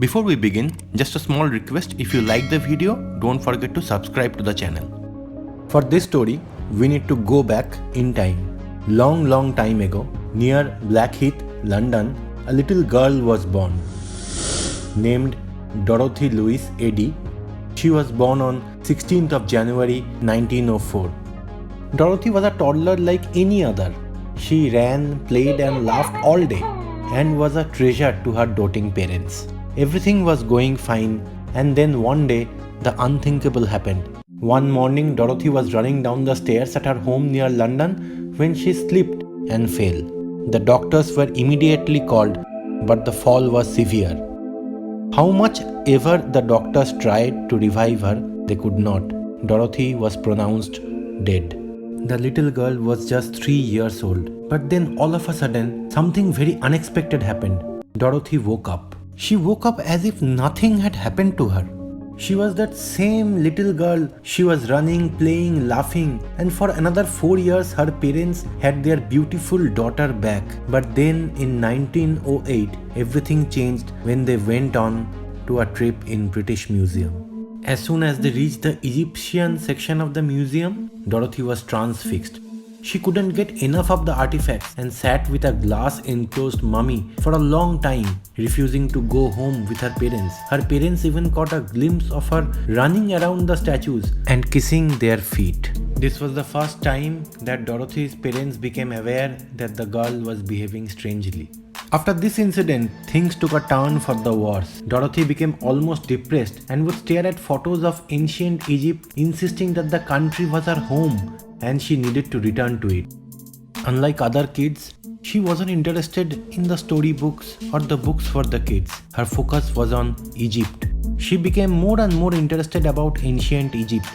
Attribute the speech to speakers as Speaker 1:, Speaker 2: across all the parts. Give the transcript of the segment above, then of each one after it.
Speaker 1: Before we begin, just a small request: if you like the video, don't forget to subscribe to the channel. For this story, we need to go back in time. Long time ago, near Blackheath, London, a little girl was born. Named Dorothy Louise Eddy. She was born on 16th of January 1904. Dorothy was a toddler like any other. She ran, played and laughed all day and was a treasure to her doting parents. Everything was going fine, and then one day the unthinkable happened. One morning Dorothy was running down the stairs at her home near London when she slipped and fell. The doctors were immediately called, but the fall was severe. How much ever the doctors tried to revive her, they could not. Dorothy was pronounced dead. The little girl was just 3 years old. But then all of a sudden, something very unexpected happened. Dorothy woke up. She woke up as if nothing had happened to her. She was that same little girl. She was running, playing, laughing, and for another 4 years her parents had their beautiful daughter back. But then in 1908, everything changed when they went on to a trip in British Museum. As soon as they reached the Egyptian section of the museum, Dorothy was transfixed. She couldn't get enough of the artifacts and sat with a glass enclosed mummy for a long time, refusing to go home with her parents. Her parents even caught a glimpse of her running around the statues and kissing their feet. This was the first time that Dorothy's parents became aware that the girl was behaving strangely. After this incident, things took a turn for the worse. Dorothy became almost depressed and would stare at photos of ancient Egypt, insisting that the country was her home and she needed to return to it. Unlike other kids, she wasn't interested in the storybooks or the books for the kids. Her focus was on Egypt. She became more and more interested about ancient Egypt,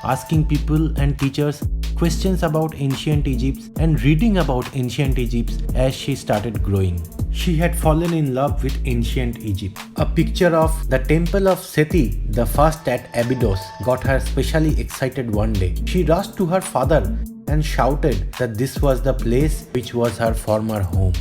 Speaker 1: asking people and teachers questions about ancient Egypt and reading about ancient Egypt as she started growing. She had fallen in love with ancient Egypt. A picture of the temple of Seti, the first at Abydos, got her especially excited one day. She rushed to her father and shouted that this was the place which was her former home.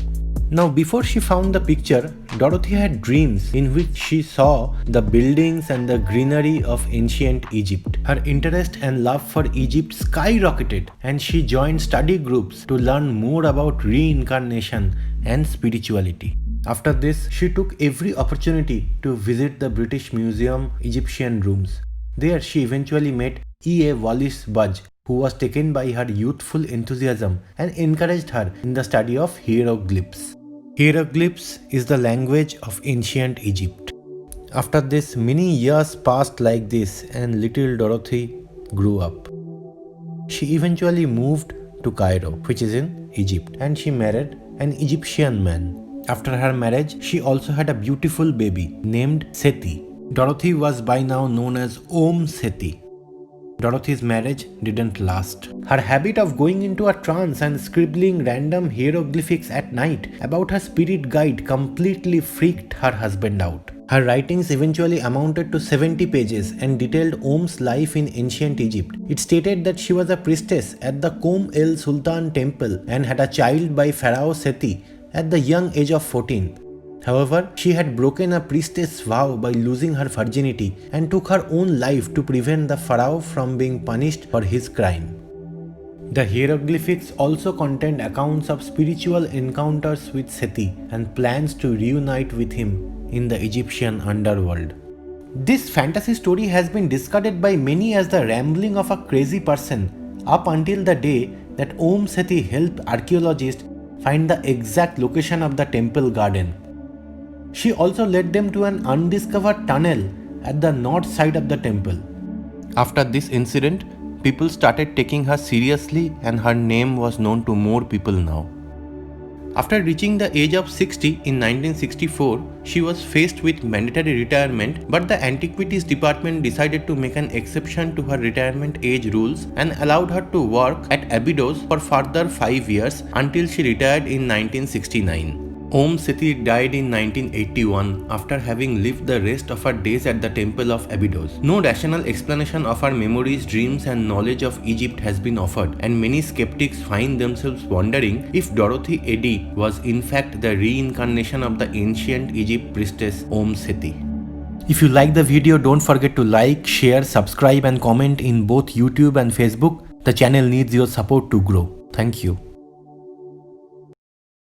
Speaker 1: Now, before she found the picture, Dorothy had dreams in which she saw the buildings and the greenery of ancient Egypt. Her interest and love for Egypt skyrocketed, and she joined study groups to learn more about reincarnation and spirituality. After this, she took every opportunity to visit the British Museum Egyptian rooms. There, she eventually met E.A. Wallis Budge, who was taken by her youthful enthusiasm and encouraged her in the study of hieroglyphs. Hieroglyphs is the language of ancient Egypt. After this, many years passed like this and little Dorothy grew up. She eventually moved to Cairo, which is in Egypt, and she married an Egyptian man. After her marriage, she also had a beautiful baby named Seti. Dorothy was by now known as Om Seti. Dorothy's marriage didn't last. Her habit of going into a trance and scribbling random hieroglyphics at night about her spirit guide completely freaked her husband out. Her writings eventually amounted to 70 pages and detailed Om's life in ancient Egypt. It stated that she was a priestess at the Kom el Sultan temple and had a child by Pharaoh Seti at the young age of 14. However, she had broken a priestess vow by losing her virginity and took her own life to prevent the pharaoh from being punished for his crime. The hieroglyphics also contained accounts of spiritual encounters with Seti and plans to reunite with him in the Egyptian underworld. This fantasy story has been discarded by many as the rambling of a crazy person up until the day that Om Seti helped archaeologists find the exact location of the temple garden. She also led them to an undiscovered tunnel at the north side of the temple. After this incident, people started taking her seriously and her name was known to more people now. After reaching the age of 60 in 1964, she was faced with mandatory retirement, but the Antiquities Department decided to make an exception to her retirement age rules and allowed her to work at Abydos for further 5 years until she retired in 1969. Om Seti died in 1981 after having lived the rest of her days at the Temple of Abydos. No rational explanation of her memories, dreams and knowledge of Egypt has been offered, and many skeptics find themselves wondering if Dorothy Eddy was in fact the reincarnation of the ancient Egypt priestess Om Seti. If you like the video, don't forget to like, share, subscribe and comment in both YouTube and Facebook. The channel needs your support to grow. Thank you.